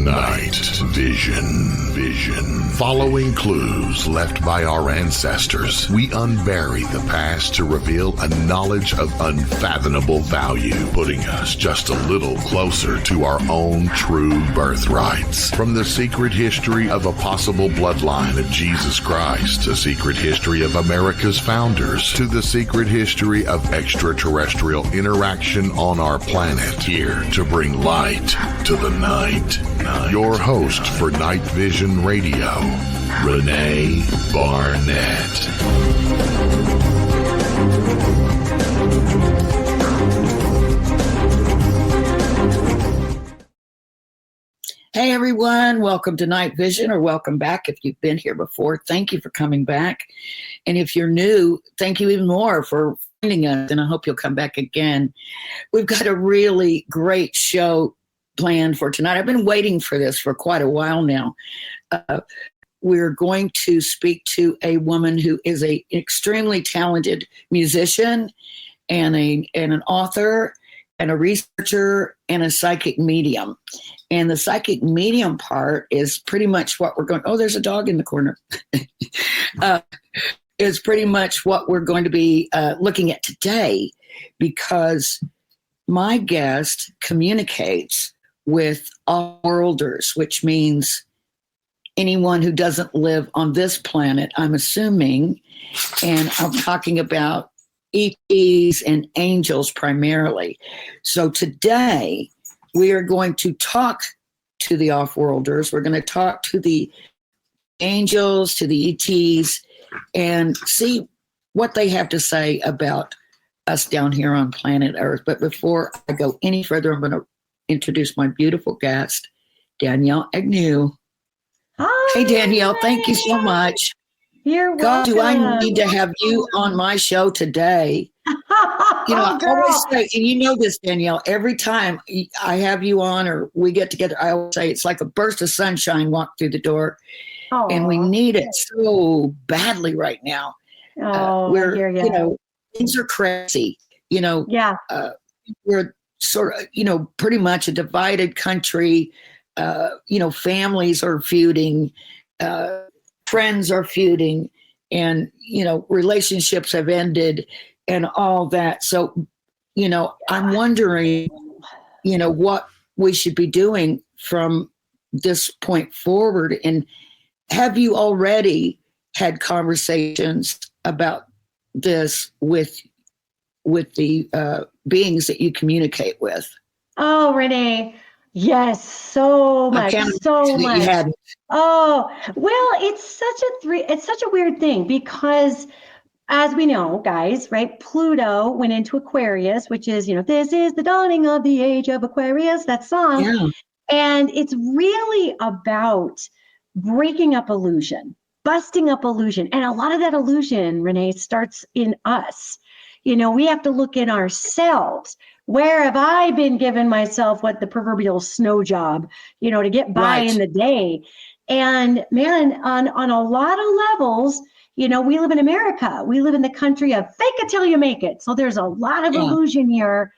Night Vision. Following clues left by our ancestors, we unbury the past to reveal a knowledge of unfathomable value, putting us just a little closer to our own true birthrights. From the secret history of a possible bloodline of Jesus Christ, the secret history of America's founders, to the secret history of extraterrestrial interaction on our planet, here to bring light to the night. Your host for Night Vision Radio, Renee Barnett. Hey everyone, welcome to Night Vision, or welcome back if you've been here before. Thank you for coming back. And if you're new, thank you even more for finding us, and I hope you'll come back again. We've got a really great show planned for tonight. I've been waiting for this for quite a while now. We're going to speak to a woman who is an extremely talented musician and an author and a researcher and a psychic medium. And the psychic medium part is pretty much what we're going, oh, there's a dog in the corner. Is pretty much what we're going to be looking at today, because my guest communicates with off-worlders, which means anyone who doesn't live on this planet, I'm assuming, and I'm talking about ETs and angels primarily. So today we are going to talk to the off-worlders. We're going to talk to the angels, to the ETs, and see what they have to say about us down here on planet Earth. But before I go any further, I'm going to introduce my beautiful guest, Danielle Egnew. Hi. Hey, Danielle, thank you so much. You're welcome. God, do I need to have you on my show today? You know, I always say, and you know this, Danielle, every time I have you on or we get together, I always say it's like a burst of sunshine walk through the door. Aww. And we need it so badly right now. We're, you know, things are crazy. You know, we're sort of, you know, pretty much a divided country. You know, families are feuding, friends are feuding, and, you know, relationships have ended and all that. So, you know, I'm wondering, you know, what we should be doing from this point forward. And have you already had conversations about this with the beings that you communicate with? Oh, Renee, yes, so much. Oh, well, it's such a weird thing, because as we know, guys, right? Pluto went into Aquarius, which is, you know, this is the dawning of the age of Aquarius, that song. Yeah. And it's really about breaking up illusion, busting up illusion. And a lot of that illusion, Renee, starts in us. You know, we have to look in ourselves. Where have I been giving myself what the proverbial snow job, you know, to get by in the day? And man, on a lot of levels, you know, we live in America. We live in the country of fake it till you make it. So there's a lot of illusion here.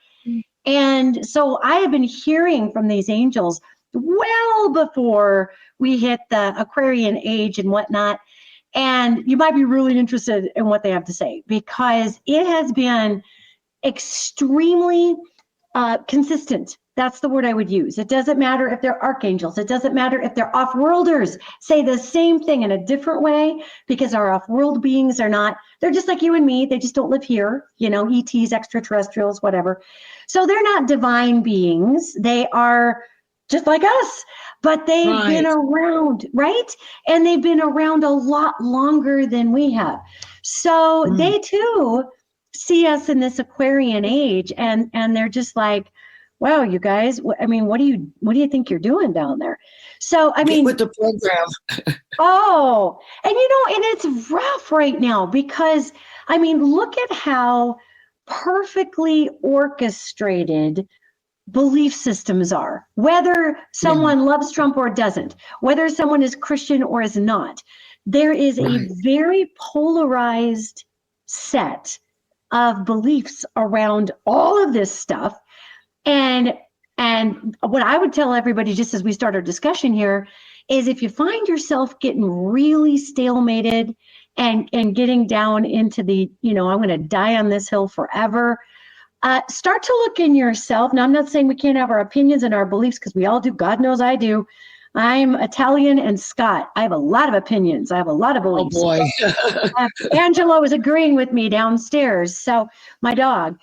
And so I have been hearing from these angels well before we hit the Aquarian age and whatnot. And you might be really interested in what they have to say, because it has been extremely consistent. That's the word I would use. It doesn't matter if they're archangels. It doesn't matter if they're off-worlders. Say the same thing in a different way, because our off-world beings are not, they're just like you and me. They just don't live here, you know, ETs, extraterrestrials, whatever. So they're not divine beings. They are just like us, but they've been around, right? And they've been around a lot longer than we have. So they too see us in this Aquarian age, and they're just like, wow, you guys, I mean, what do you think you're doing down there? So, I mean, with the program. Oh, and you know, and it's rough right now, because I mean, look at how perfectly orchestrated belief systems are, whether someone loves Trump or doesn't, whether someone is Christian or is not. There is a very polarized set of beliefs around all of this stuff. And And what I would tell everybody, just as we start our discussion here, is if you find yourself getting really stalemated and getting down into the, I'm going to die on this hill forever, start to look in yourself. Now, I'm not saying we can't have our opinions and our beliefs, because we all do. God knows I do. I'm Italian and Scot. I have a lot of opinions. I have a lot of beliefs. Oh boy. Angela was agreeing with me downstairs. So my dog.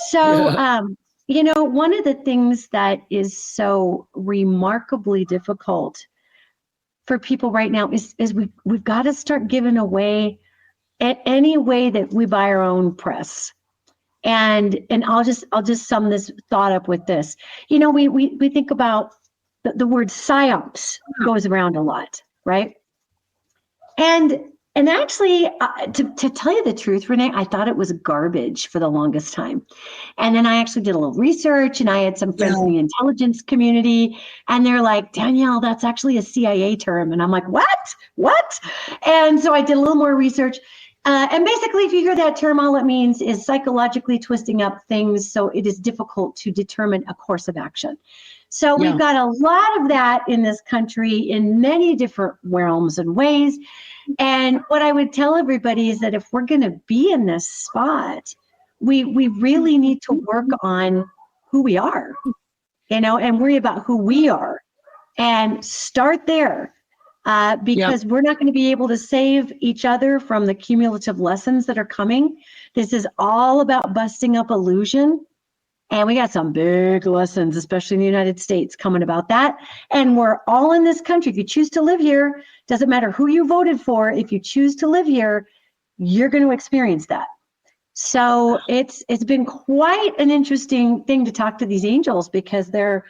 So, one of the things that is so remarkably difficult for people right now is we've got to start giving away any way that we buy our own press. And I'll just sum this thought up with this. We think about the word psyops goes around a lot, right? And actually, to tell you the truth, Renee, I thought it was garbage for the longest time. And then I actually did a little research, and I had some friends in the intelligence community, and they're like, Danielle, that's actually a CIA term. And I'm like, what? And so I did a little more research. And basically, if you hear that term, all it means is psychologically twisting up things so it is difficult to determine a course of action. So we've got a lot of that in this country in many different realms and ways. And what I would tell everybody is that if we're going to be in this spot, we really need to work on who we are, and worry about who we are, and start there. Because we're not going to be able to save each other from the cumulative lessons that are coming. This is all about busting up illusion. And we got some big lessons, especially in the United States, coming about that. And we're all in this country. If you choose to live here, doesn't matter who you voted for, if you choose to live here, you're going to experience that. So it's been quite an interesting thing to talk to these angels, because they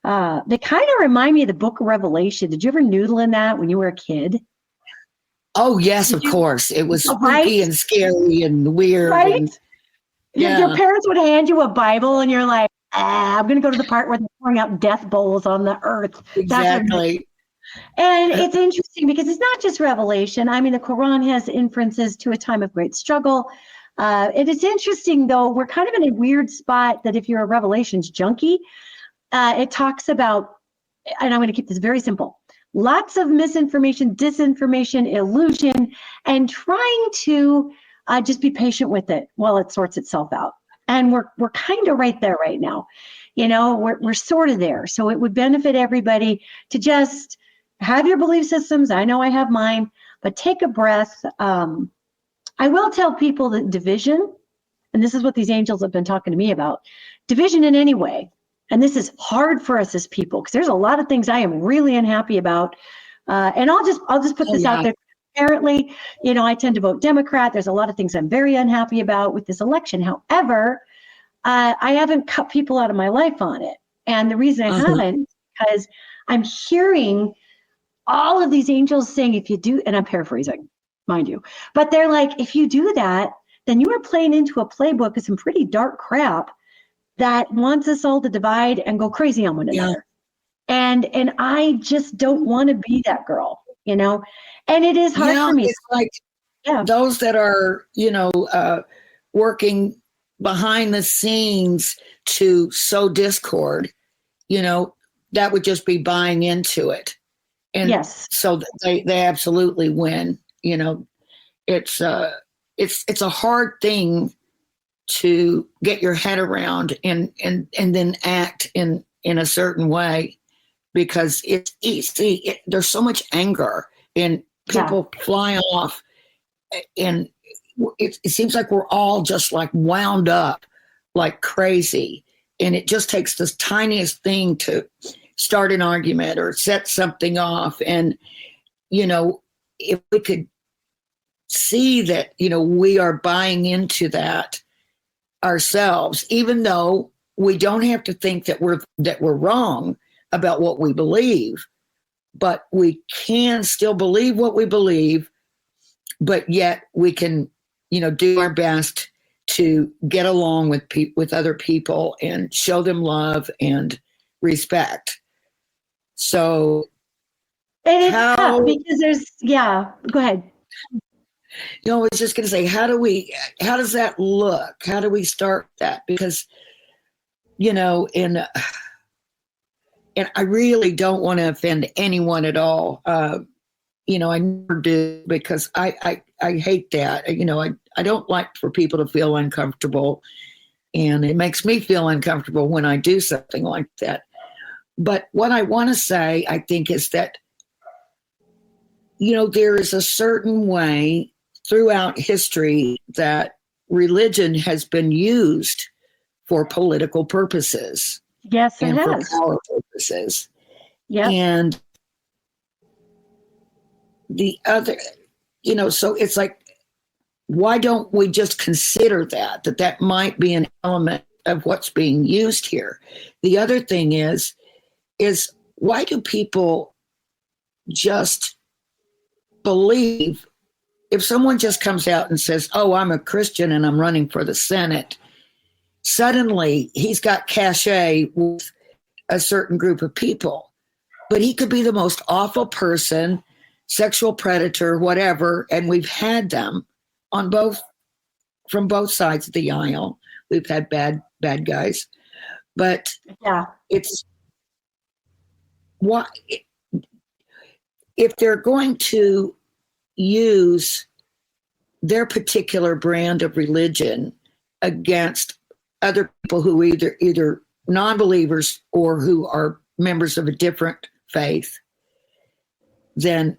kind of remind me of the Book of Revelation. Did you ever noodle in that when you were a kid? Oh, yes, of course. It was spooky and scary and weird. Right? And, your parents would hand you a Bible, and you're like, I'm going to go to the part where they're pouring out death bowls on the earth. Exactly. And it's interesting because it's not just Revelation. I mean, the Quran has inferences to a time of great struggle. It is interesting, though. We're kind of in a weird spot that if you're a Revelations junkie, it talks about, and I'm going to keep this very simple, lots of misinformation, disinformation, illusion, and trying to just be patient with it while it sorts itself out. And we're kind of right there right now. We're sort of there. So it would benefit everybody to just have your belief systems. I know I have mine, but take a breath. I will tell people that division, and this is what these angels have been talking to me about, division in any way. And this is hard for us as people, because there's a lot of things I am really unhappy about. And I'll just put this out there. Apparently, I tend to vote Democrat. There's a lot of things I'm very unhappy about with this election. However, I haven't cut people out of my life on it. And the reason I haven't is because I'm hearing all of these angels saying, if you do, and I'm paraphrasing, mind you, but they're like, if you do that, then you are playing into a playbook of some pretty dark crap that wants us all to divide and go crazy on one another. And I just don't want to be that girl, and it is hard for me. It's like those that are, working behind the scenes to sow discord, that would just be buying into it. And so they absolutely win. It's a hard thing to get your head around and then act in a certain way, because it's easy. There's so much anger and people fly off, and it seems like we're all just like wound up like crazy, and it just takes this tiniest thing to start an argument or set something off. And if we could see that we are buying into that ourselves, even though we don't have to think that we're wrong about what we believe, but we can still believe what we believe, but yet we can do our best to get along with other people and show them love and respect. So it is tough because there's go ahead. I was just going to say, how does that look? How do we start that? Because, and I really don't want to offend anyone at all. You know, I never do, because I hate that. You know, I don't like for people to feel uncomfortable, and it makes me feel uncomfortable when I do something like that. But what I want to say, I think, is that, you know, there is a certain way throughout history that religion has been used for political purposes. Yes, it and has. for power purposes. Yeah. And the other, you know, so it's like, why don't we just consider that might be an element of what's being used here? The other thing is why do people just believe, if someone just comes out and says, oh, I'm a Christian and I'm running for the Senate, suddenly he's got cachet with a certain group of people, but he could be the most awful person, sexual predator, whatever, and we've had them from both sides of the aisle. We've had bad guys, but yeah, it's why, if they're going to use their particular brand of religion against other people who are either non-believers or who are members of a different faith, then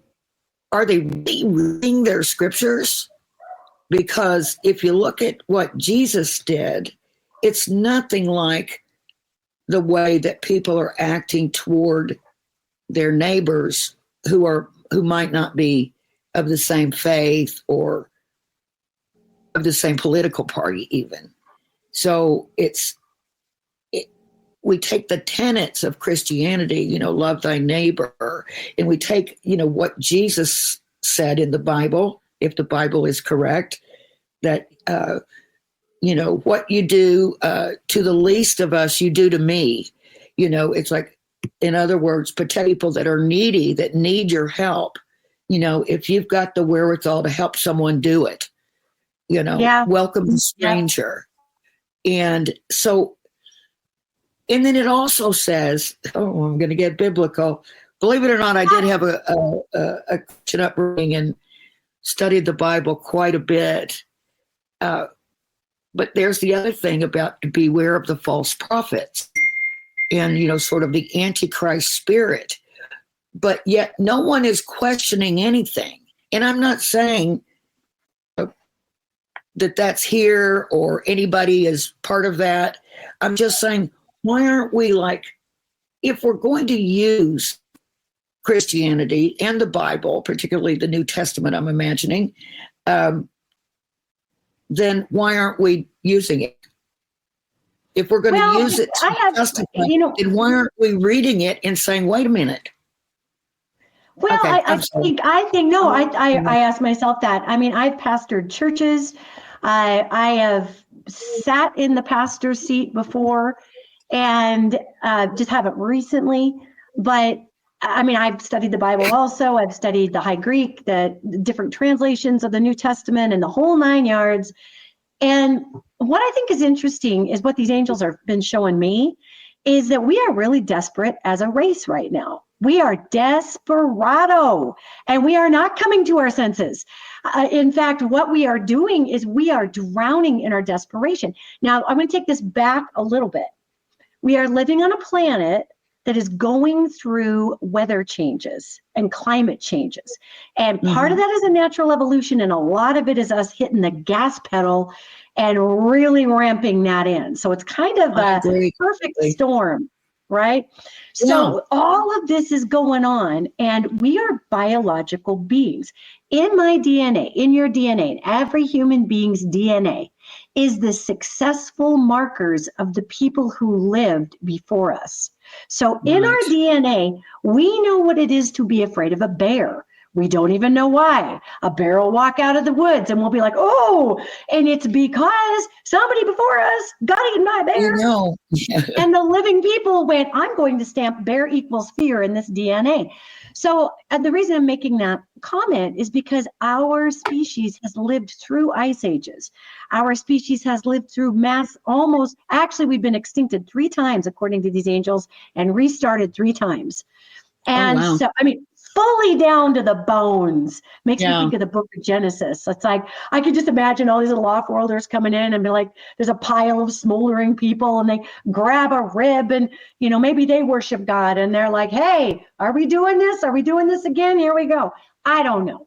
are they really reading their scriptures? Because if you look at what Jesus did, it's nothing like the way that people are acting toward their neighbors who might not be of the same faith or of the same political party even. So we take the tenets of Christianity, you know, love thy neighbor, and we take, you know, what Jesus said in the Bible, if the Bible is correct, that, you know, what you do to the least of us, you do to me. You know, it's like, in other words, people that are needy, that need your help, you know, if you've got the wherewithal to help someone do it, you know, welcome the stranger. Yeah. And so, and then it also says, oh, I'm going to get biblical. Believe it or not, I did have a Christian upbringing and studied the Bible quite a bit. But there's the other thing about to beware of the false prophets and, you know, sort of the Antichrist spirit. But yet no one is questioning anything. And I'm not saying that that's here or anybody is part of that. I'm just saying, why aren't we like, if we're going to use Christianity and the Bible, particularly the New Testament, I'm imagining, then why aren't we using it? If we're going to use it to justify, then why aren't we reading it and saying, wait a minute? Well, okay, I think, I ask myself that. I mean, I've pastored churches. I have sat in the pastor's seat before and just haven't recently. But I mean, I've studied the Bible also. I've studied the High Greek, the different translations of the New Testament and the whole 9 yards. And what I think is interesting is what these angels have been showing me is that we are really desperate as a race right now. We are desperado, and we are not coming to our senses. In fact, what we are doing is we are drowning in our desperation. Now, I'm going to take this back a little bit. We are living on a planet that is going through weather changes and climate changes. And part of that is a natural evolution, and a lot of it is us hitting the gas pedal and really ramping that in. So it's kind of a perfect storm, right? So all of this is going on, and we are biological beings. In my DNA, in your DNA, in every human being's DNA, is the successful markers of the people who lived before us. So in our DNA, we know what it is to be afraid of a bear. We don't even know why. A bear will walk out of the woods and we'll be like, oh, and it's because somebody before us got eaten by a bear. And the living people went, I'm going to stamp bear equals fear in this DNA. So the reason I'm making that comment is because our species has lived through ice ages. Our species has lived through actually, we've been extincted 3 times, according to these angels, and restarted 3 times. And so, I mean, fully down to the bones. Makes me think of the book of Genesis. It's like, I could just imagine all these little off-worlders coming in and be like, there's a pile of smoldering people and they grab a rib and, maybe they worship God and they're like, hey, are we doing this? Are we doing this again? Here we go. I don't know.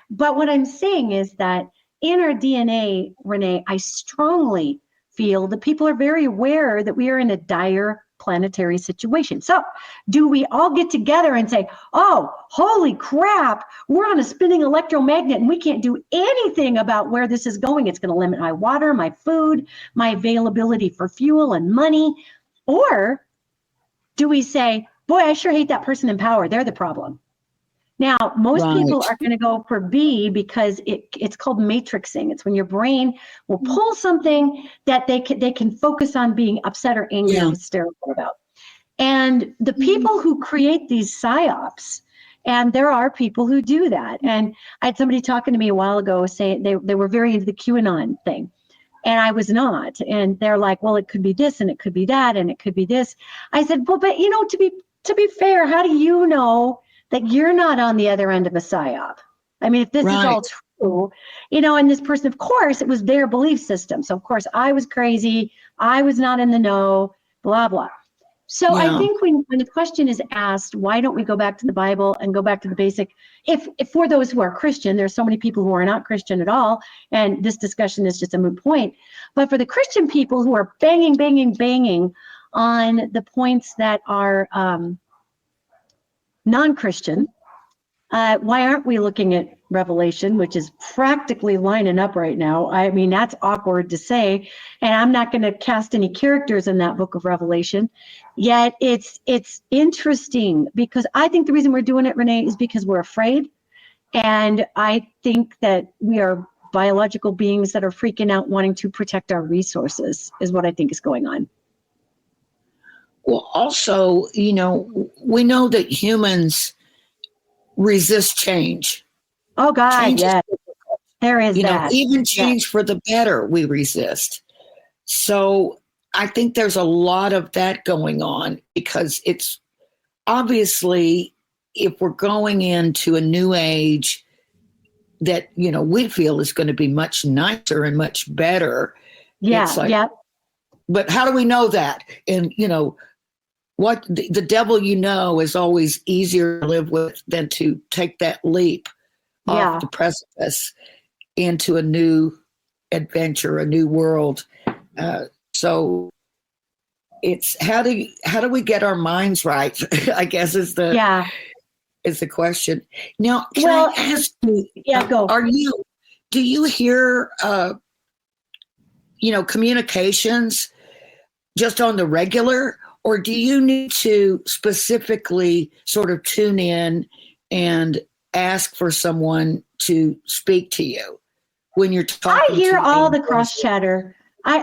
But what I'm saying is that in our DNA, Renee, I strongly feel that people are very aware that we are in a dire planetary situation. So do we all get together and say, oh, holy crap, we're on a spinning electromagnet and we can't do anything about where this is going. It's going to limit my water, my food, my availability for fuel and money. Or do we say, boy, I sure hate that person in power. They're the problem. Now, most people are going to go for B because it's called matrixing. It's when your brain will pull something that they can focus on being upset or angry or hysterical about. And the people who create these psyops, and there are people who do that. And I had somebody talking to me a while ago saying they were very into the QAnon thing. And I was not. And they're like, well, it could be this and it could be that and it could be this. I said, well, but to be fair, how do you know that you're not on the other end of a psyop? I mean, if this is all true, and this person, of course, it was their belief system. So, of course, I was crazy. I was not in the know, blah, blah. So I think when the question is asked, why don't we go back to the Bible and go back to the basic, if for those who are Christian, there's so many people who are not Christian at all, and this discussion is just a moot point. But for the Christian people who are banging on the points that are non-Christian, why aren't we looking at Revelation, which is practically lining up right now? I mean, that's awkward to say, and I'm not going to cast any characters in that book of Revelation. Yet it's interesting because I think the reason we're doing it, Renee, is because we're afraid. And I think that we are biological beings that are freaking out, wanting to protect our resources, is what I think is going on. Well, also, we know that humans resist change. Oh, God, yes. There is that. Even change for the better, we resist. So I think there's a lot of that going on because it's obviously, if we're going into a new age that, we feel is going to be much nicer and much better. But how do we know that? And, what the devil is always easier to live with than to take that leap off the precipice into a new adventure, a new world. So it's how do we get our minds right? I guess is the question. Now, can I ask you? Go. Do you hear communications just on the regular? Or do you need to specifically sort of tune in and ask for someone to speak to you when you're talking? I hear all the cross chatter. I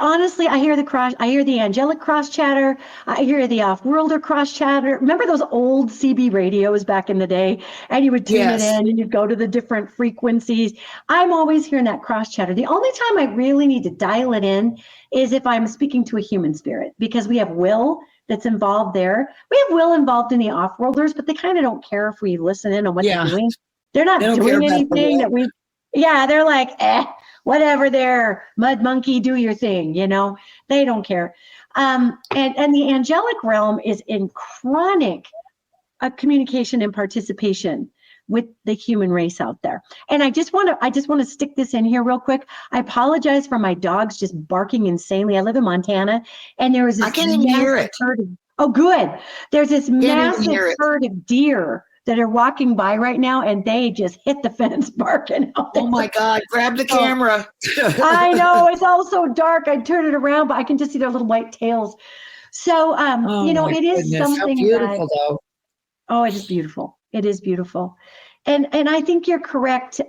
hear the angelic cross chatter. I hear the off-worlder cross chatter. Remember those old CB radios back in the day? And you would tune it in and you'd go to the different frequencies. I'm always hearing that cross chatter. The only time I really need to dial it in is if I'm speaking to a human spirit, because we have will that's involved there. We have will involved in the off-worlders, but they kind of don't care if we listen in on what they're doing. They're not doing anything that we, they're like, whatever there, mud monkey, do your thing, they don't care. And the angelic realm is in chronic communication and participation with the human race out there. And I just want to stick this in here real quick. I apologize for my dogs just barking insanely. I live in Montana, and there was this massive herd of, good. There's this massive herd of deer that are walking by right now, and they just hit the fence barking out there. Oh my God, grab the camera. I know, it's all so dark. I turn it around, but I can just see their little white tails. So, it is something. How beautiful, though. Oh, it is beautiful. It is beautiful. And I think you're correct.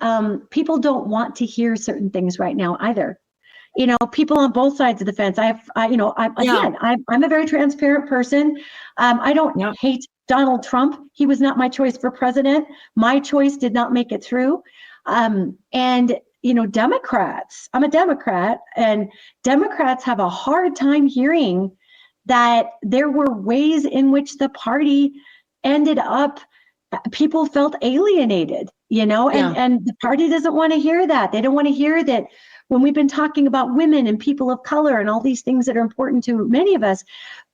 People don't want to hear certain things right now either. People on both sides of the fence. I'm a very transparent person. I don't hate Donald Trump. He was not my choice for president. My choice did not make it through. And Democrats, I'm a Democrat, and Democrats have a hard time hearing that there were ways in which the party ended up, people felt alienated, and the party doesn't want to hear that. They don't want to hear that when we've been talking about women and people of color and all these things that are important to many of us.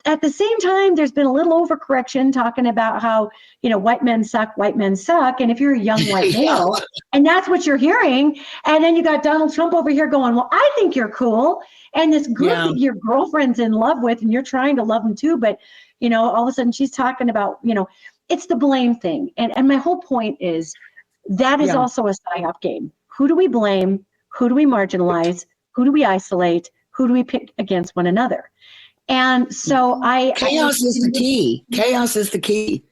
At the same time, there's been a little overcorrection talking about how, white men suck. And if you're a young white male, and that's what you're hearing, and then you got Donald Trump over here going, well, I think you're cool. And this group that your girlfriend's in love with, and you're trying to love them too. But, all of a sudden she's talking about, it's the blame thing. And my whole point is that is also a psyop game. Who do we blame? Who do we marginalize? Who do we isolate? Who do we pick against one another? And so chaos is the key. Chaos is the key.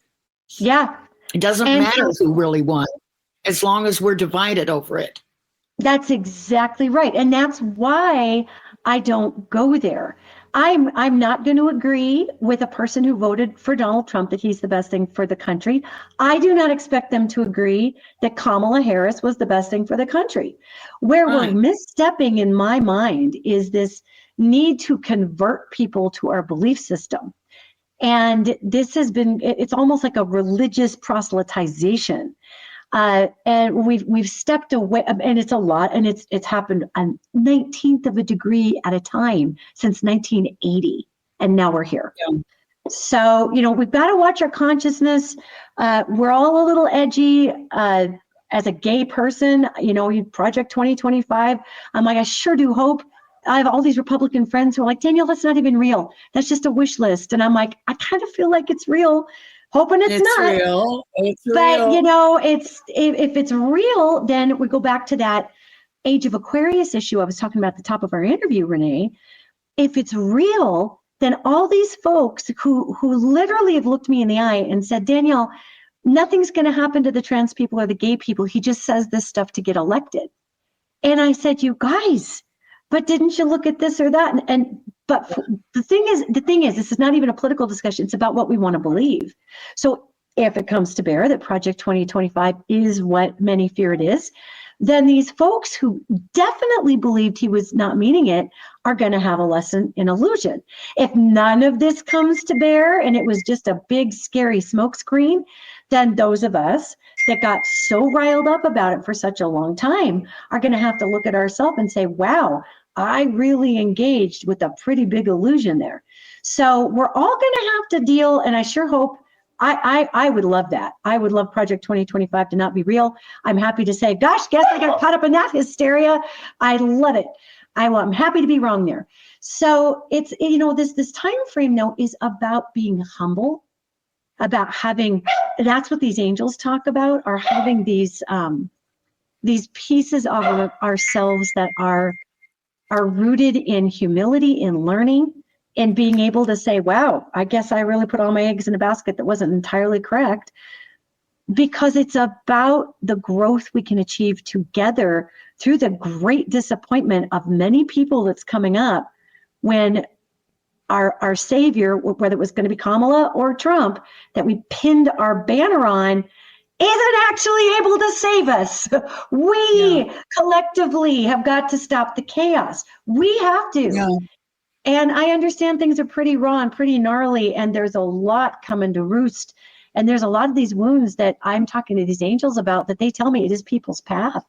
Yeah. It doesn't matter who really won, as long as we're divided over it. That's exactly right. And that's why I don't go there. I'm not going to agree with a person who voted for Donald Trump that he's the best thing for the country. I do not expect them to agree that Kamala Harris was the best thing for the country. Where we're misstepping in my mind is this need to convert people to our belief system. And this has been, it's almost like a religious proselytization. And we've stepped away, and it's a lot, and it's happened a 19th of a degree at a time since 1980, and now we're here. Yeah. So, we've got to watch our consciousness. We're all a little edgy. As a gay person, Project 2025, I'm like, I sure do hope. I have all these Republican friends who are like, Danielle, that's not even real. That's just a wish list. And I'm like, I kind of feel like it's real. Hoping it's not real. It's but real. if it's real, then we go back to that Age of Aquarius issue I was talking about at the top of our interview, Renee. If it's real, then all these folks who literally have looked me in the eye and said, Danielle, nothing's going to happen to the trans people or the gay people. He just says this stuff to get elected. And I said, you guys, but didn't you look at this or that? But the thing is, this is not even a political discussion. It's about what we want to believe. So if it comes to bear that Project 2025 is what many fear it is, then these folks who definitely believed he was not meaning it are going to have a lesson in illusion. If none of this comes to bear and it was just a big, scary smokescreen, then those of us that got so riled up about it for such a long time are going to have to look at ourselves and say, wow, I really engaged with a pretty big illusion there. So we're all going to have to deal, and I sure hope, I would love that. I would love Project 2025 to not be real. I'm happy to say, gosh, guess I got caught up in that hysteria. I love it. I'm happy to be wrong there. So it's, this time frame though is about being humble, about having, that's what these angels talk about, are having these pieces of ourselves that are rooted in humility, in learning, in being able to say, wow, I guess I really put all my eggs in a basket that wasn't entirely correct, because it's about the growth we can achieve together through the great disappointment of many people that's coming up when our savior, whether it was going to be Kamala or Trump, that we pinned our banner on, isn't actually able to save us. We collectively have got to stop the chaos. We have to. Yeah. And I understand things are pretty raw and pretty gnarly, and there's a lot coming to roost. And there's a lot of these wounds that I'm talking to these angels about that they tell me it is people's path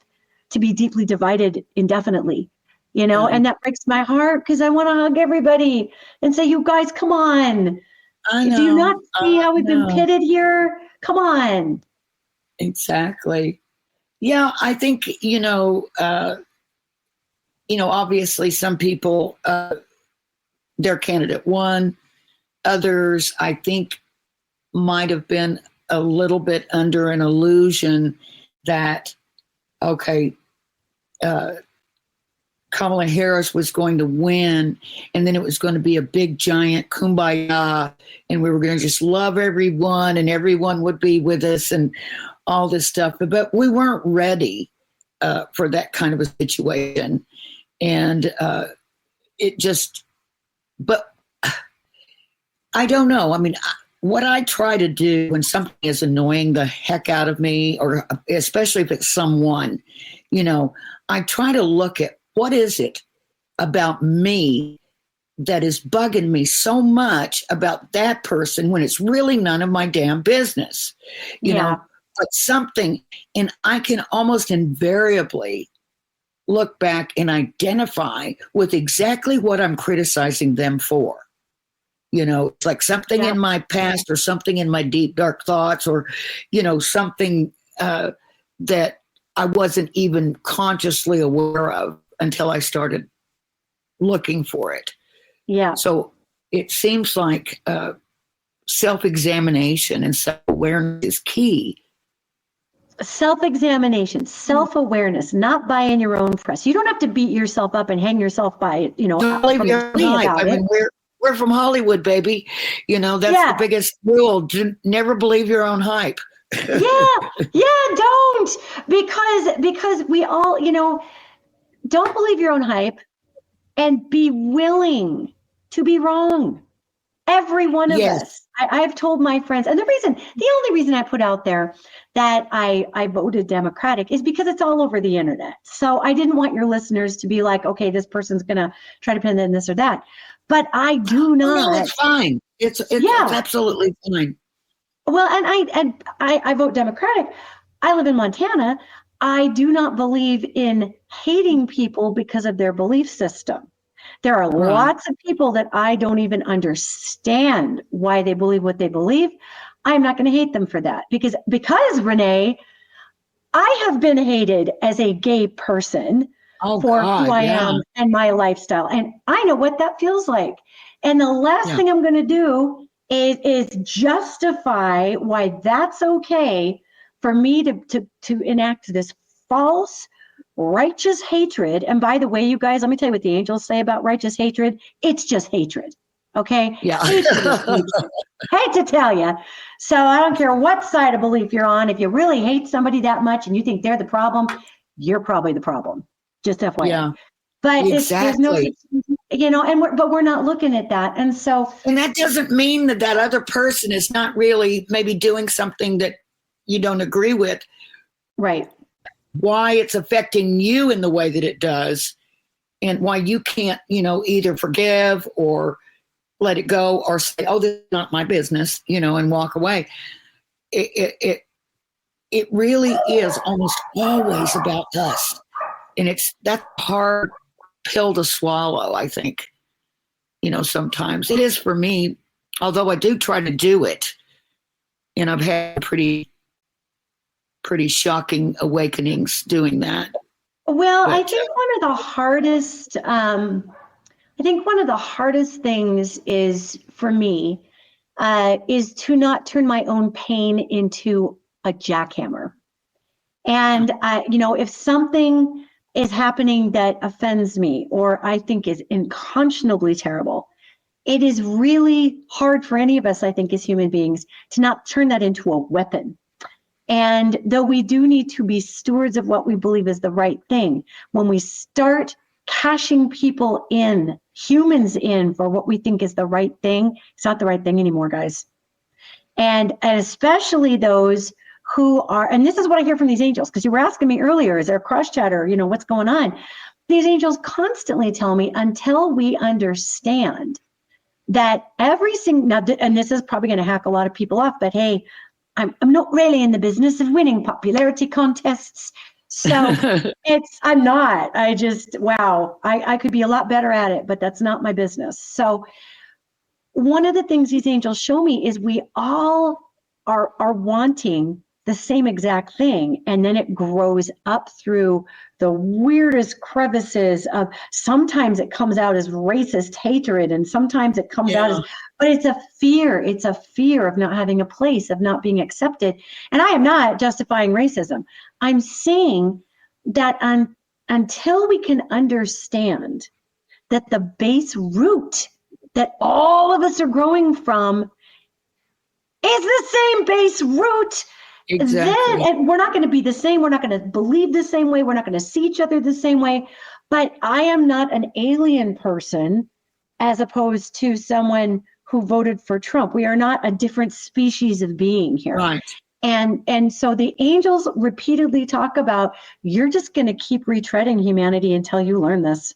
to be deeply divided indefinitely, and that breaks my heart because I want to hug everybody and say, you guys, come on. I know. Do you not see how we've been pitted here? Come on. Exactly. Yeah, I think, obviously some people, their candidate won. Others, I think, might have been a little bit under an illusion that, Kamala Harris was going to win, and then it was going to be a big, giant kumbaya, and we were going to just love everyone, and everyone would be with us. And all this stuff, but we weren't ready for that kind of a situation. And it just, but I don't know. I mean, what I try to do when something is annoying the heck out of me, or especially if it's someone, I try to look at what is it about me that is bugging me so much about that person when it's really none of my damn business, you know, but something, and I can almost invariably look back and identify with exactly what I'm criticizing them for. It's like something in my past or something in my deep, dark thoughts, or, something that I wasn't even consciously aware of until I started looking for it. Yeah. So it seems like self-examination and self-awareness is key. Self-examination, self-awareness, not buying your own press. You don't have to beat yourself up and hang yourself by, Don't believe your hype. I mean, we're from Hollywood, baby. That's the biggest rule. Never believe your own hype. Don't. Because we all, don't believe your own hype and be willing to be wrong. Every one of us. I've told my friends, and the only reason I put out there that I voted Democratic is because it's all over the internet. So I didn't want your listeners to be like, okay, this person's going to try to pin in this or that. But I do not. No, it's fine. It's absolutely fine. Well, and I vote Democratic. I live in Montana. I do not believe in hating people because of their belief system. There are lots of people that I don't even understand why they believe what they believe. I'm not going to hate them for that because Renee, I have been hated as a gay person for who I am and my lifestyle. And I know what that feels like. And the last thing I'm going to do is justify why that's okay for me to enact this false righteous hatred. And by the way, you guys, let me tell you what the angels say about righteous hatred. It's just hatred. Okay? Yeah. Hatred. Hate to tell you. So I don't care what side of belief you're on. If you really hate somebody that much and you think they're the problem, you're probably the problem. Just FYI. Yeah. But exactly. There's no, but we're not looking at that. And that doesn't mean that other person is not really maybe doing something that you don't agree with. Right. Why it's affecting you in the way that it does, and why you can't, either forgive or let it go or say, oh, this is not my business, and walk away. It really is almost always about us. And that's a hard pill to swallow, I think. Sometimes it is for me, although I do try to do it. And I've had pretty shocking awakenings doing that. Well, I think one of the hardest things is for me is to not turn my own pain into a jackhammer. And if something is happening that offends me or I think is unconscionably terrible, it is really hard for any of us, I think, as human beings, to not turn that into a weapon. And though we do need to be stewards of what we believe is the right thing, when we start cashing people in, humans in, for what we think is the right thing, it's not the right thing anymore, guys. And especially those who are, and this is what I hear from these angels, because you were asking me earlier, is there cross chatter, what's going on? These angels constantly tell me, until we understand that every single, now, and this is probably going to hack a lot of people off, but hey, I'm not really in the business of winning popularity contests. So I'm not. I could be a lot better at it, but that's not my business. So one of the things these angels show me is we all are wanting the same exact thing. And then it grows up through the weirdest crevices of, sometimes it comes out as racist hatred, and sometimes it comes out as, but it's a fear of not having a place, of not being accepted. And I am not justifying racism. I'm saying that until we can understand that the base root that all of us are growing from is the same base root Exactly. and we're not going to be the same. We're not going to believe the same way. We're not going to see each other the same way. But I am not an alien person as opposed to someone who voted for Trump. We are not a different species of being here. Right. And so the angels repeatedly talk about, you're just going to keep retreading humanity until you learn this,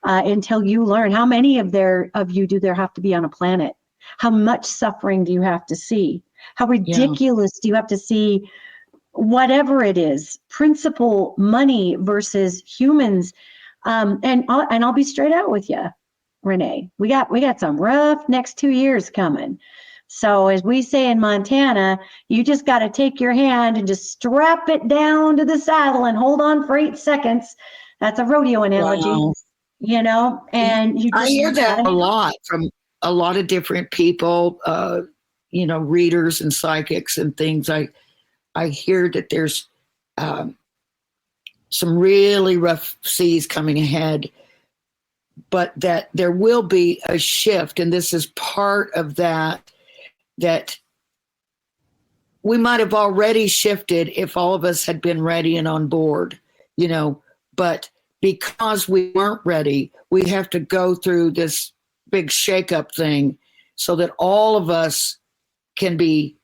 until you learn how many of you do there have to be on a planet? How much suffering do you have to see? How ridiculous do you have to see whatever it is, principle, money versus humans? And I'll be straight out with you, Renee. We got some rough next 2 years coming. So as we say in Montana, you just got to take your hand and just strap it down to the saddle and hold on for 8 seconds. That's a rodeo analogy, Wow. and you just I hear that a lot from a lot of different people, readers and psychics and things. I hear that there's some really rough seas coming ahead, but that there will be a shift, and this is part of that we might have already shifted if all of us had been ready and on board, but because we weren't ready, we have to go through this big shakeup thing so that all of us can be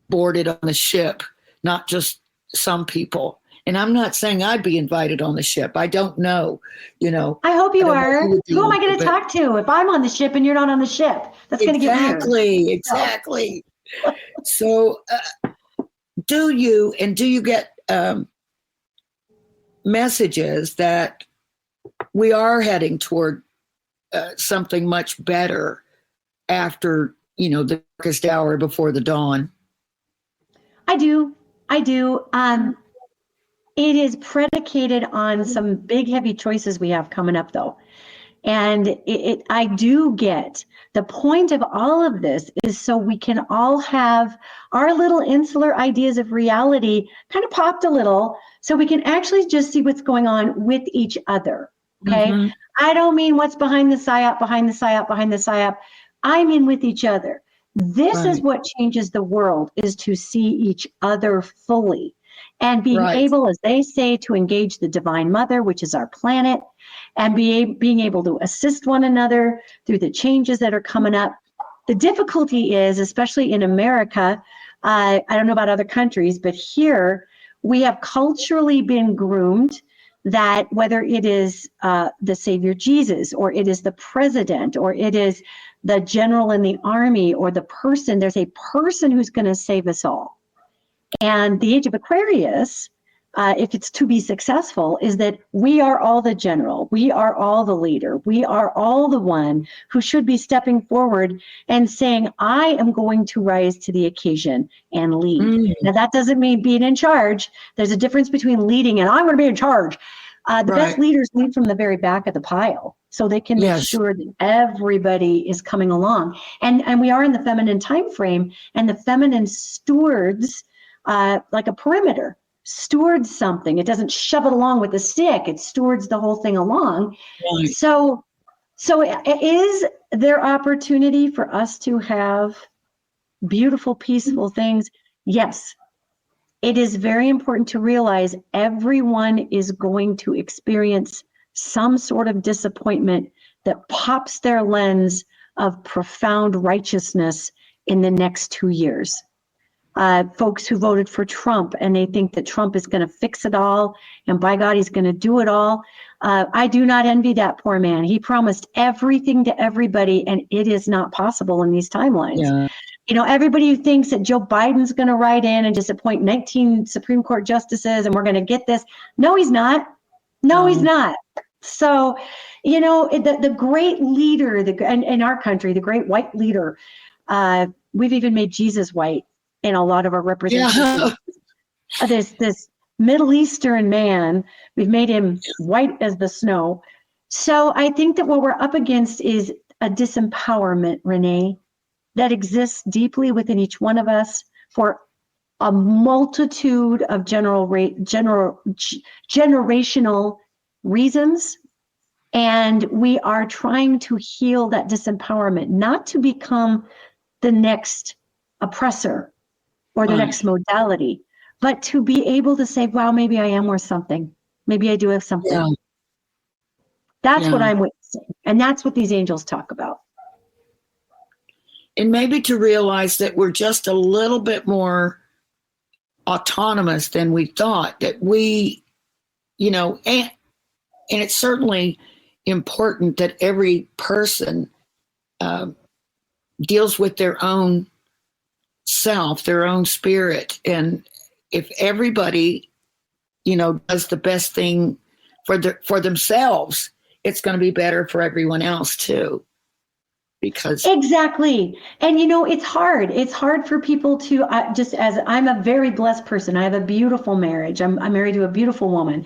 boarded on the ship, not just some people. And I'm not saying I'd be invited on the ship. I don't know, I hope you are. Who am I going to talk to if I'm on the ship and you're not on the ship? That's going to get weird. Exactly. So do you get messages that we are heading toward something much better after, the darkest hour before the dawn? I do. It is predicated on some big, heavy choices we have coming up, though. And I do get the point of all of this is so we can all have our little insular ideas of reality kind of popped a little so we can actually just see what's going on with each other. Okay. Mm-hmm. I don't mean what's behind the psyop. I mean with each other. This is what changes the world, is to see each other fully and being able, as they say, to engage the Divine Mother, which is our planet, and being able to assist one another through the changes that are coming up. The difficulty is, especially in America, I don't know about other countries, but here we have culturally been groomed that whether it is the Savior Jesus, or it is the president, or it is the general in the army, or the person, there's a person who's going to save us all. And the age of Aquarius, if it's to be successful, is that we are all the general, we are all the leader, we are all the one who should be stepping forward and saying, I am going to rise to the occasion and lead. Now, that doesn't mean being in charge. There's a difference between leading and I'm going to be in charge. The best leaders lead from the very back of the pile, so they can make sure that everybody is coming along. And we are in the feminine time frame, and the feminine stewards, like a perimeter, stewards something. It doesn't shove it along with the stick. It stewards the whole thing along. Right. So is there opportunity for us to have beautiful, peaceful things? Yes. It is very important to realize everyone is going to experience some sort of disappointment that pops their lens of profound righteousness in the next 2 years. Folks who voted for Trump and they think that Trump is going to fix it all and by God, he's going to do it all. I do not envy that poor man. He promised everything to everybody, and it is not possible in these timelines. Yeah. Everybody who thinks that Joe Biden's going to write in and just appoint 19 Supreme Court justices and we're going to get this. No, he's not. No, he's not. So, the great leader in our country, the great white leader, we've even made Jesus white in a lot of our representations. Yeah. This Middle Eastern man, we've made him white as the snow. So I think that what we're up against is a disempowerment, Renee, that exists deeply within each one of us for a multitude of generational reasons. And we are trying to heal that disempowerment, not to become the next oppressor, or the Right. next modality, but to be able to say, wow, maybe I am worth something. Maybe I do have something. Yeah. That's what Yeah. I'm witnessing. And that's what these angels talk about. And maybe to realize that we're just a little bit more autonomous than we thought, that we, and it's certainly important that every person deals with their own self, their own spirit. And if everybody, does the best thing for themselves, it's going to be better for everyone else too. Because exactly. And it's hard. It's hard for people to, just as I'm a very blessed person, I have a beautiful marriage. I'm married to a beautiful woman.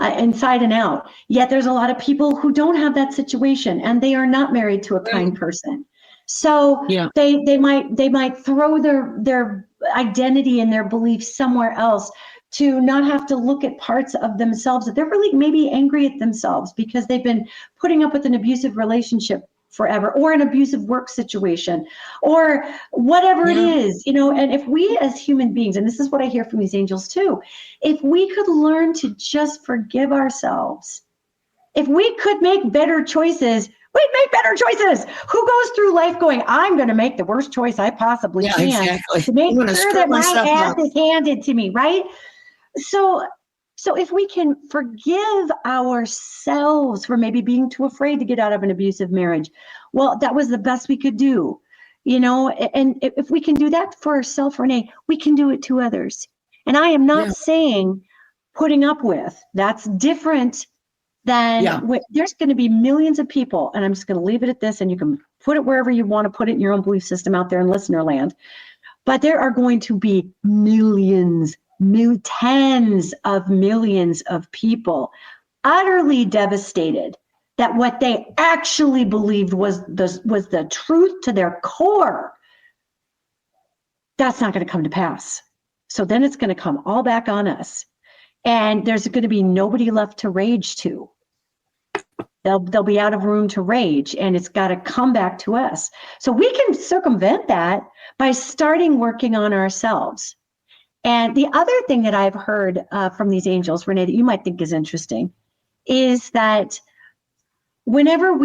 Inside and out. Yet there's a lot of people who don't have that situation, and they are not married to a kind person. So yeah, they might throw their identity and their beliefs somewhere else to not have to look at parts of themselves that they're really maybe angry at themselves because they've been putting up with an abusive relationship forever, or an abusive work situation, or whatever it is, and if we as human beings, and this is what I hear from these angels too, if we could learn to just forgive ourselves, if we could make better choices, we'd make better choices. Who goes through life going, I'm going to make the worst choice I possibly can exactly. to make sure that my ass up. is handed to me, right? So if we can forgive ourselves for maybe being too afraid to get out of an abusive marriage, well, that was the best we could do, and if we can do that for ourselves, Renee, we can do it to others. And I am not saying putting up with, that's different than there's going to be millions of people, and I'm just going to leave it at this, and you can put it wherever you want to put it in your own belief system out there in listener land. But there are going to be millions, tens of millions of people utterly devastated that what they actually believed was the truth to their core. That's not going to come to pass. So then it's going to come all back on us. And there's going to be nobody left to rage to. They'll be out of room to rage, and it's got to come back to us. So we can circumvent that by starting working on ourselves. And the other thing that I've heard from these angels, Renee, that you might think is interesting, is that whenever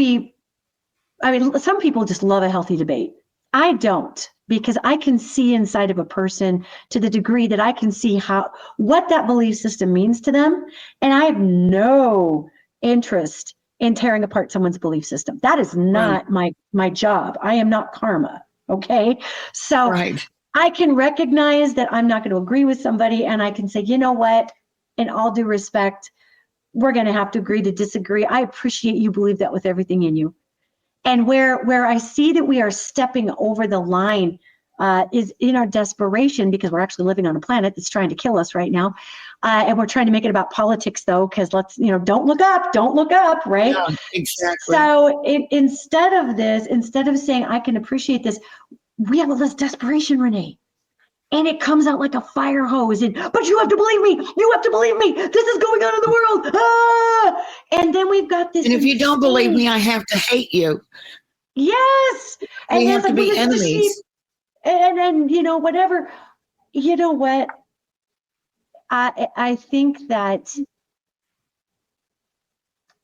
some people just love a healthy debate. I don't, because I can see inside of a person to the degree that I can see what that belief system means to them. And I have no interest in tearing apart someone's belief system. That is not my job. I am not karma. Okay. So I can recognize that I'm not going to agree with somebody, and I can say, you know what, in all due respect, we're going to have to agree to disagree. I appreciate you believe that with everything in you. And where I see that we are stepping over the line is in our desperation, because we're actually living on a planet that's trying to kill us right now. And we're trying to make it about politics, though, because don't look up, right? Yeah, exactly. So instead of saying, I can appreciate this, we have all this desperation, Renee. And it comes out like a fire hose. But you have to believe me. You have to believe me. This is going on in the world. Ah! And then we've got this. And if you don't believe me, I have to hate you. Yes. We have to be enemies. And then, whatever. You know what? I think that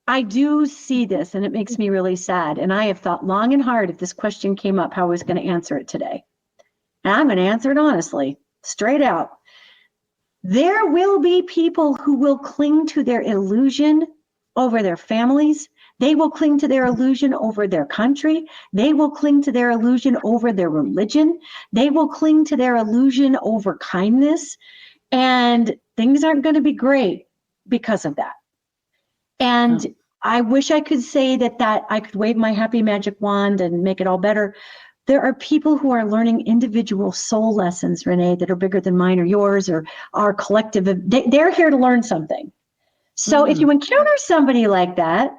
I do see this, and it makes me really sad. And I have thought long and hard, if this question came up, how I was going to answer it today. And I'm going to answer it honestly, straight out. There will be people who will cling to their illusion over their families. They will cling to their illusion over their country. They will cling to their illusion over their religion. They will cling to their illusion over kindness. And things aren't going to be great because of that. And I wish I could say that I could wave my happy magic wand and make it all better. There are people who are learning individual soul lessons, Renee, that are bigger than mine or yours or our collective. They're here to learn something. So if you encounter somebody like that,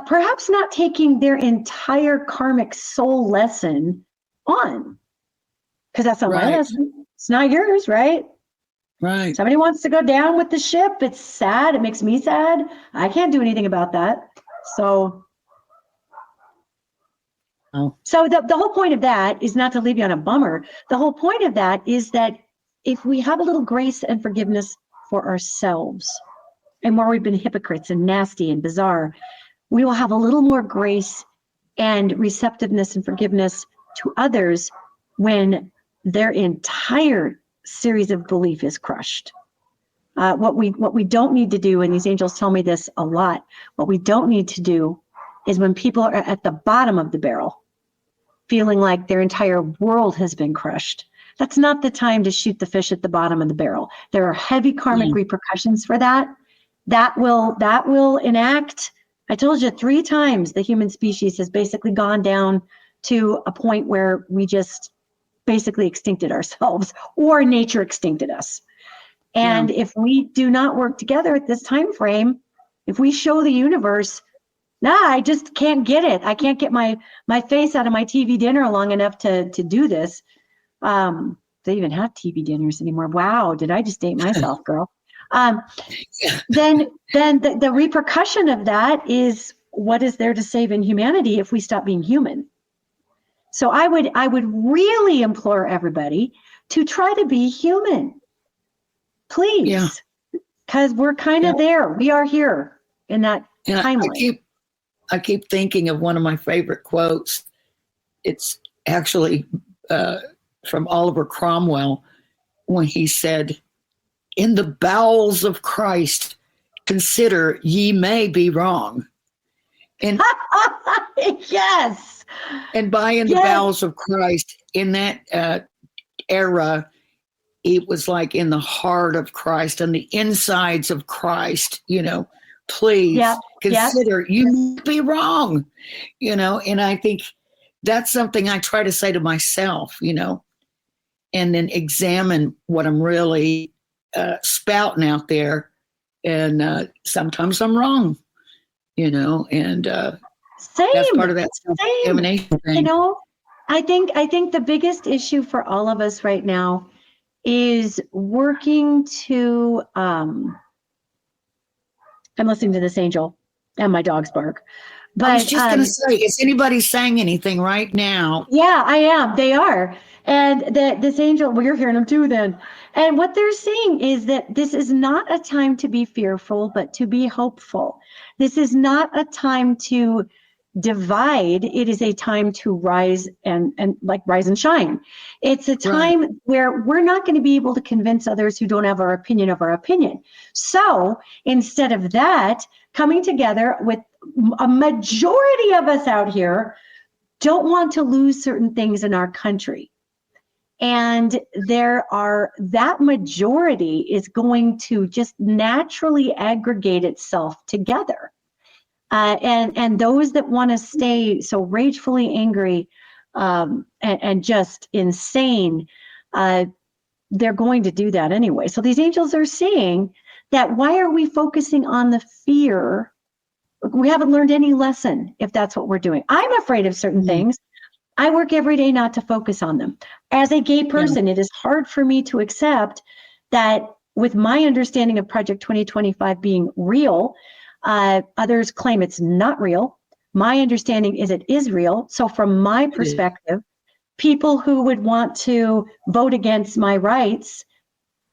perhaps not taking their entire karmic soul lesson on, because that's not my lesson. It's not yours, right? Right. Somebody wants to go down with the ship. It's sad. It makes me sad. I can't do anything about that. So So the whole point of that is not to leave you on a bummer. The whole point of that is that if we have a little grace and forgiveness for ourselves, and where we've been hypocrites and nasty and bizarre, we will have a little more grace and receptiveness and forgiveness to others when their entire series of belief is crushed. What we don't need to do, and these angels tell me this a lot, what we don't need to do is when people are at the bottom of the barrel, feeling like their entire world has been crushed. That's not the time to shoot the fish at the bottom of the barrel. There are heavy karmic repercussions for that. That will enact. I told you 3 times the human species has basically gone down to a point where we just basically extincted ourselves, or nature extincted us. And if we do not work together at this time frame, if we show the universe, I just can't get it. I can't get my face out of my TV dinner long enough to do this. They even have TV dinners anymore. Wow, did I just date myself, girl? Then the repercussion of that is, what is there to save in humanity if we stop being human? So I would really implore everybody to try to be human, please, because we're kind of there. We are here in that timeline. I keep thinking of one of my favorite quotes. It's actually from Oliver Cromwell, when he said, "In the bowels of Christ, consider ye may be wrong." And yes. And by in the bowels of Christ, in that era, it was like in the heart of Christ and the insides of Christ, please consider you may be wrong, and I think that's something I try to say to myself, and then examine what I'm really spouting out there. And sometimes I'm wrong, and same. That's part of that self-examination thing. I think the biggest issue for all of us right now is working to, I'm listening to this angel and my dogs bark. But I was just going to say, is anybody saying anything right now? Yeah, I am. They are. And this angel, well, you're hearing them too then. And what they're saying is that this is not a time to be fearful, but to be hopeful. This is not a time to divide. It is a time to rise and rise and shine. It's a time where we're not going to be able to convince others who don't have our opinion of our opinion. So instead of that, coming together with a majority of us out here don't want to lose certain things in our country. And that majority is going to just naturally aggregate itself together. And those that want to stay so ragefully angry and just insane, they're going to do that anyway. So these angels are saying that, why are we focusing on the fear? We haven't learned any lesson if that's what we're doing. I'm afraid of certain things. I work every day not to focus on them. As a gay person, it is hard for me to accept that, with my understanding of Project 2025 being real, others claim it's not real. My understanding is it is real. So from my perspective, people who would want to vote against my rights,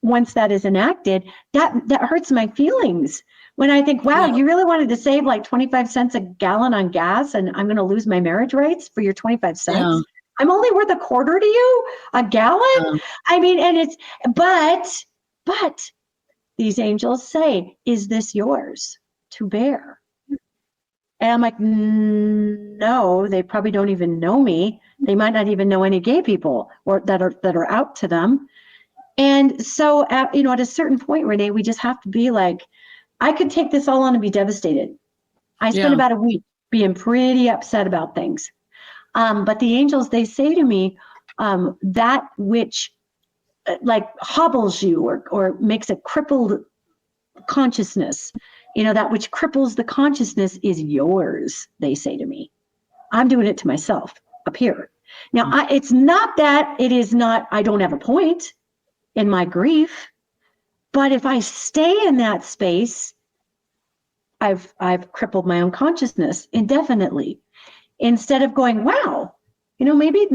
once that is enacted, that hurts my feelings. When I think, wow, you really wanted to save like 25 cents a gallon on gas, and I'm going to lose my marriage rights for your 25 cents. Yeah. I'm only worth a quarter to you, a gallon. I mean, and it's, but these angels say, is this yours to bear? And I'm like, no, they probably don't even know me. They might not even know any gay people or that are out to them. And so, at a certain point, Renee, we just have to be like, I could take this all on and be devastated. I spent about a week being pretty upset about things. But the angels, they say to me, that which hobbles you or makes a crippled consciousness, that which cripples the consciousness is yours, they say to me. I'm doing it to myself up here. Now, it's not that it is not, I don't have a point in my grief. But if I stay in that space, I've crippled my own consciousness indefinitely. instead of going, wow, maybe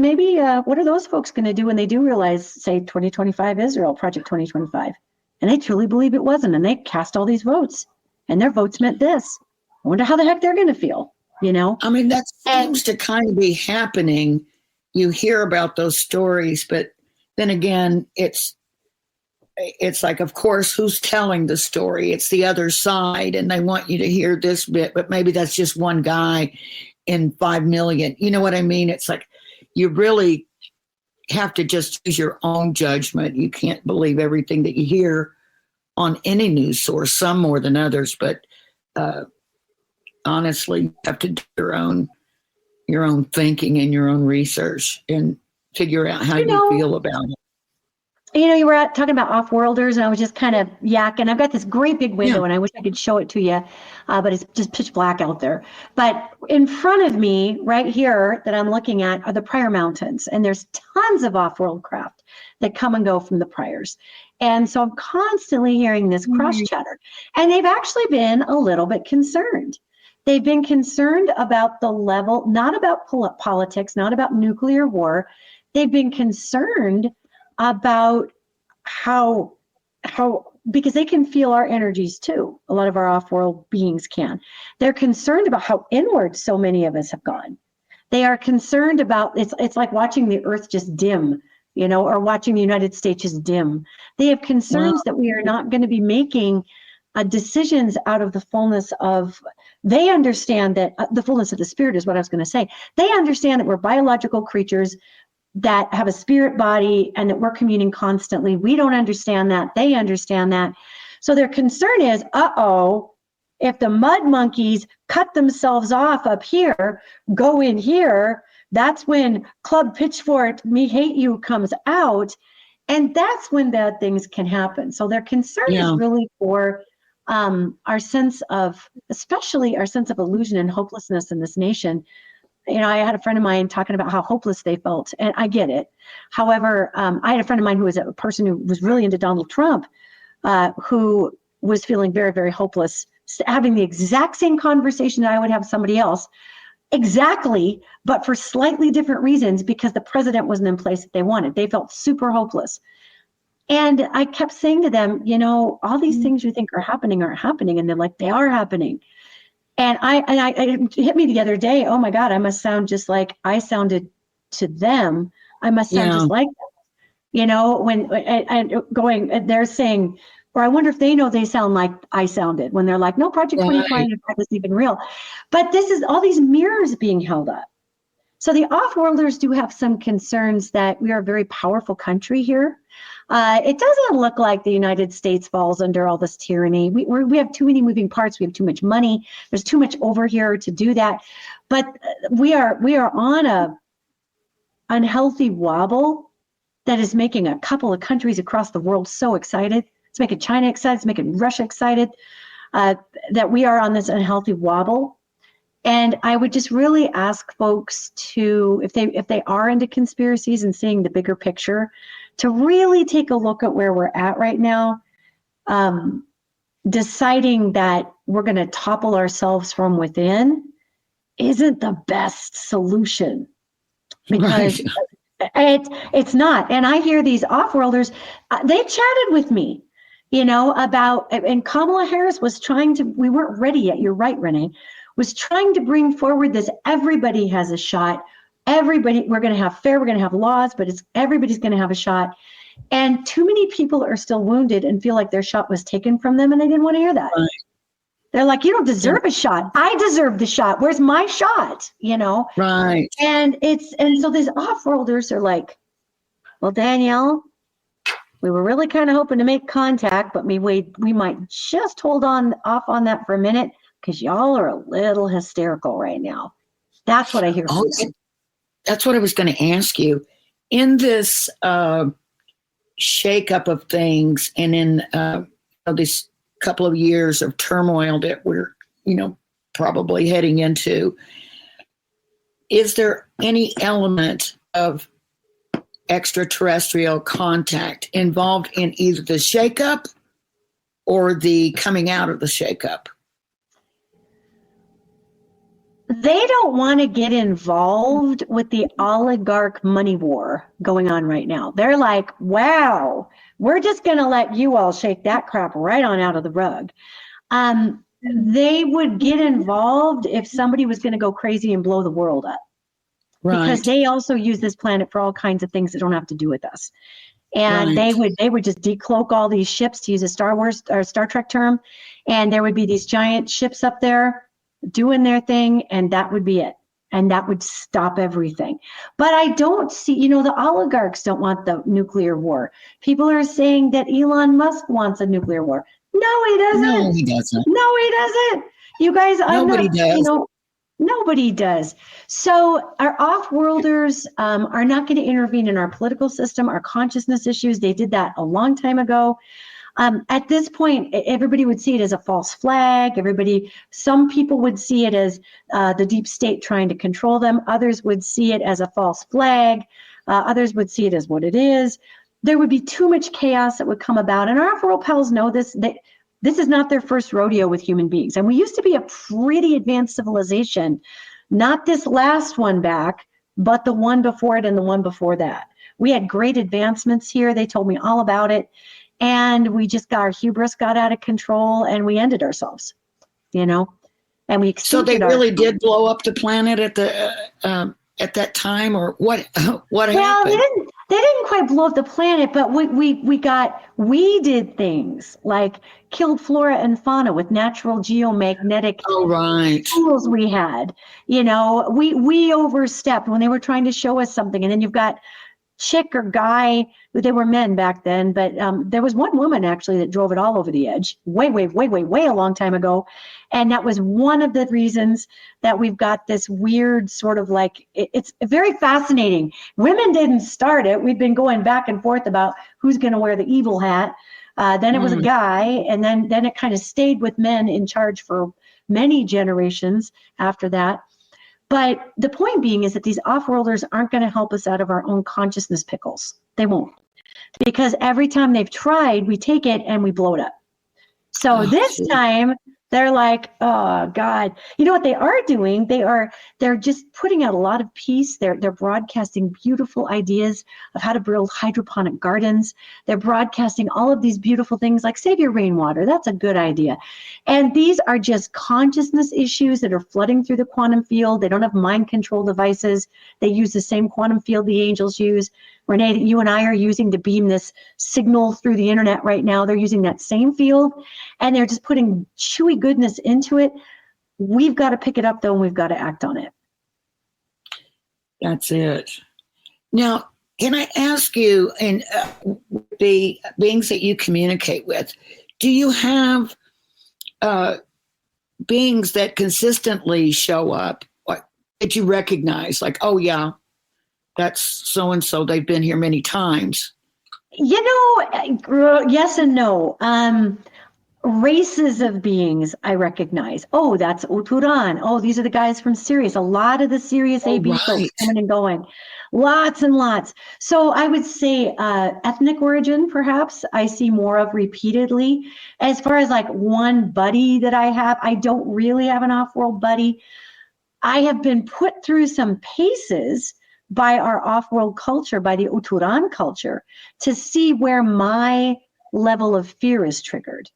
what are those folks going to do when they do realize, say, 2025 Israel, Project 2025, and they truly believe it wasn't, and they cast all these votes, and their votes meant this. I wonder how the heck they're going to feel, I mean, that seems to kind of be happening. You hear about those stories, but then again, it's like, of course, who's telling the story? It's the other side, and they want you to hear this bit, but maybe that's just one guy in 5 million. You know what I mean? It's like you really have to just use your own judgment. You can't believe everything that you hear on any news source, some more than others, but honestly, you have to do your own thinking and your own research and figure out how you feel about it. You were talking about off-worlders, and I was just kind of yakking. I've got this great big window, and I wish I could show it to you, but it's just pitch black out there. But in front of me, right here, that I'm looking at, are the Prior Mountains, and there's tons of off-world craft that come and go from the Priors. And so I'm constantly hearing this cross-chatter, and they've actually been a little bit concerned. They've been concerned about the level, not about politics, not about nuclear war. They've been concerned about how because they can feel our energies too. A lot of our off-world beings can. They're concerned about how inward so many of us have gone. They are concerned about, it's like watching the earth just dim, or watching the United States just dim. They have concerns that we are not going to be making decisions out of the fullness of, they understand that the fullness of the spirit is what I was going to say. They understand that we're biological creatures that have a spirit body and that we're communing constantly. We don't understand that. They understand that. So their concern is, if the mud monkeys cut themselves off up here, go in here, that's when Club Pitchfork, Me Hate You comes out. And that's when bad things can happen. So their concern is really for our sense of, especially our sense of illusion and hopelessness in this nation. I had a friend of mine talking about how hopeless they felt, and I get it. However, I had a friend of mine who was a person who was really into Donald Trump, who was feeling very, very hopeless, having the exact same conversation that I would have with somebody else, exactly, but for slightly different reasons, because the president wasn't in place that they wanted. They felt super hopeless. And I kept saying to them, all these things you think are happening aren't happening, and they're like, they are happening. And it hit me the other day, oh my God, I must sound just like I sounded to them. I must sound just like them. When they're saying, or I wonder if they know they sound like I sounded when they're like, no, Project 2025 isn't even real. But this is all these mirrors being held up. So the off-worlders do have some concerns that we are a very powerful country here. It doesn't look like the United States falls under all this tyranny. We have too many moving parts. We have too much money. There's too much over here to do that. But we are on a unhealthy wobble that is making a couple of countries across the world so excited. It's making China excited. It's making Russia excited that we are on this unhealthy wobble. And I would just really ask folks to, if they are into conspiracies and seeing the bigger picture, to really take a look at where we're at right now, deciding that we're going to topple ourselves from within isn't the best solution, because it's not. And I hear these off-worlders, they chatted with me, about, and Kamala Harris was trying to, we weren't ready yet, you're right, Renee, was trying to bring forward this, everybody has a shot. Everybody, we're going to have fair, we're going to have laws, but everybody's going to have a shot. And too many people are still wounded and feel like their shot was taken from them, and they didn't want to hear that. Right. They're like, you don't deserve a shot. I deserve the shot. Where's my shot? Right. And so these off-worlders are like, well, Danielle, we were really kind of hoping to make contact, but we might just hold off on that for a minute, because y'all are a little hysterical right now. That's what I hear from them. That's what I was going to ask you. In this shakeup of things, and in this couple of years of turmoil that we're, probably heading into, is there any element of extraterrestrial contact involved in either the shakeup or the coming out of the shakeup? They don't want to get involved with the oligarch money war going on right now. They're like, wow, we're just going to let you all shake that crap right on out of the rug. They would get involved if somebody was going to go crazy and blow the world up. Right. Because they also use this planet for all kinds of things that don't have to do with us. And Right. they would just decloak all these ships, to use a Star Wars or Star Trek term, and there would be these giant ships up there doing their thing, and that would be it. And that would stop everything. But I don't see, the oligarchs don't want the nuclear war. People are saying that Elon Musk wants a nuclear war. No, he doesn't. No, he doesn't. No, he doesn't. You guys, Nobody does. Nobody does. So our off-worlders are not going to intervene in our political system, our consciousness issues. They did that a long time ago. At this point, everybody would see it as a false flag. Some people would see it as the deep state trying to control them. Others would see it as a false flag. Others would see it as what it is. There would be too much chaos that would come about. And our off-world pals know this. This is not their first rodeo with human beings. And we used to be a pretty advanced civilization, not this last one back, but the one before it and the one before that. We had great advancements here. They told me all about it. And we just our hubris got out of control and we ended ourselves, and we So they really did blow up the planet at that time, or what? What happened? They didn't quite blow up the planet, but we did things like killed flora and fauna with natural geomagnetic tools we had. We overstepped when they were trying to show us something. And then you've got chick or guy, they were men back then, but there was one woman actually that drove it all over the edge way a long time ago. And that was one of the reasons that we've got this weird sort of it's very fascinating. Women didn't start it. We've been going back and forth about who's going to wear the evil hat. Then it was a guy, and then it kind of stayed with men in charge for many generations after that. But the point being is that these off-worlders aren't going to help us out of our own consciousness pickles. They won't. Because every time they've tried, we take it and we blow it up. So this time, they're like, oh, God. You know what they are doing? They're just putting out a lot of peace. They're broadcasting beautiful ideas of how to build hydroponic gardens. They're broadcasting all of these beautiful things like save your rainwater. That's a good idea. And these are just consciousness issues that are flooding through the quantum field. They don't have mind control devices. They use the same quantum field the angels use. Renee, that you and I are using to beam this signal through the internet right now. They're using that same field, and they're just putting chewy goodness into it. We've got to pick it up, though, and we've got to act on it. That's it. Now, can I ask you, in the beings that you communicate with, do you have beings that consistently show up, that you recognize, like, oh, yeah, that's so-and-so, they've been here many times? Yes and no. Races of beings I recognize. Oh, that's Uturan. Oh, these are the guys from Sirius. A lot of the Sirius AB folks coming and going. Lots and lots. So I would say ethnic origin, perhaps, I see more of repeatedly. As far as one buddy that I have, I don't really have an off-world buddy. I have been put through some paces by our off-world culture, by the Uturan culture, to see where my level of fear is triggered.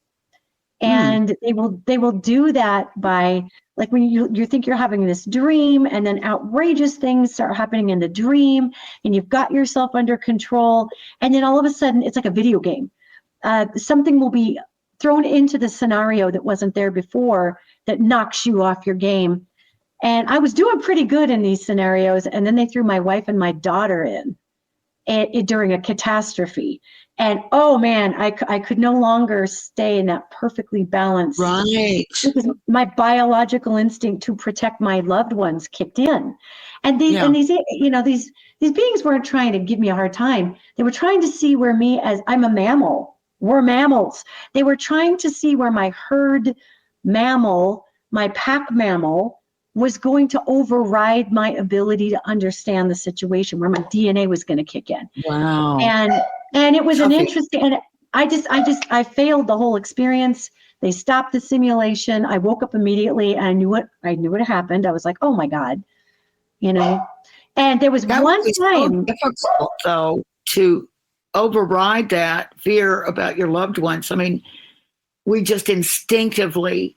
And they will do that by, when you think you're having this dream, and then outrageous things start happening in the dream, and you've got yourself under control, and then all of a sudden it's like a video game. Something will be thrown into the scenario that wasn't there before that knocks you off your game. And I was doing pretty good in these scenarios, and then they threw my wife and my daughter in during a catastrophe. And oh man, I could no longer stay in that perfectly balanced. Right. Because my biological instinct to protect my loved ones kicked in. And these beings weren't trying to give me a hard time. They were trying to see where I'm a mammal. We're mammals. They were trying to see where my herd mammal, my pack mammal, was going to override my ability to understand the situation, where my DNA was going to kick in. Wow. And it was an interesting, and I failed the whole experience. They stopped the simulation. I woke up immediately and I knew what had happened. I was like, oh my God, and there was That one would be so time. difficult, though, to override that fear about your loved ones. I mean, we just instinctively,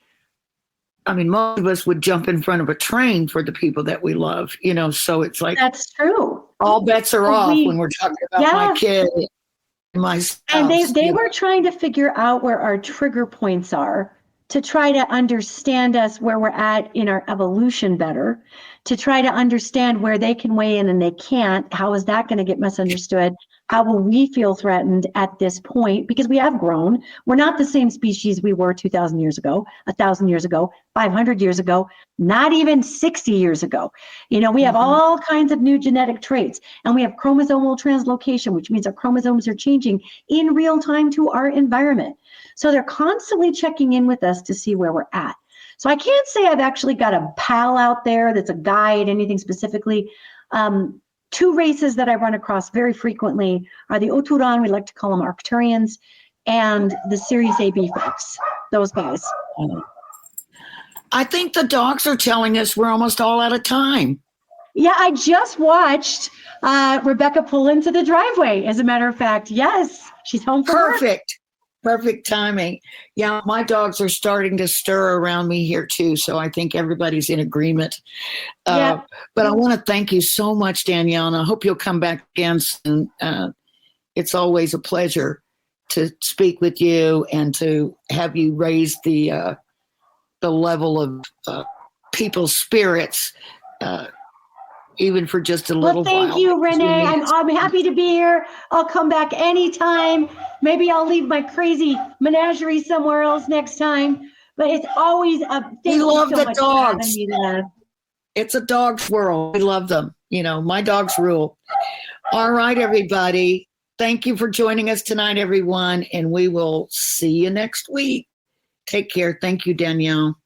most of us would jump in front of a train for the people that we love, so it's like That's true. all bets are off when we're talking about my kid and my spouse. And they were trying to figure out where our trigger points are to try to understand us where we're at in our evolution better, to try to understand where they can weigh in and they can't. How is that going to get misunderstood? How will we feel threatened at this point? Because we have grown. We're not the same species we were 2,000 years ago, 1,000 years ago, 500 years ago, not even 60 years ago. We have all kinds of new genetic traits, and we have chromosomal translocation, which means our chromosomes are changing in real time to our environment. So they're constantly checking in with us to see where we're at. So I can't say I've actually got a pal out there that's a guide, anything specifically. Two races that I run across very frequently are the Oturan, we like to call them Arcturians, and the Series AB folks, those guys. I think the dogs are telling us we're almost all out of time. Yeah, I just watched Rebecca pull into the driveway, as a matter of fact. Yes, she's home from work. Perfect timing. Yeah, my dogs are starting to stir around me here too, so I think everybody's in agreement. But I want to thank you so much, Danielle, and I hope you'll come back again soon. It's always a pleasure to speak with you and to have you raise the level of people's spirits, even for just a little while. Well, thank you, Renee. I'm happy to be here. I'll come back anytime. Maybe I'll leave my crazy menagerie somewhere else next time. But it's always we love the dogs. It's a dog's world. We love them. My dogs rule. All right, everybody. Thank you for joining us tonight, everyone. And we will see you next week. Take care. Thank you, Danielle.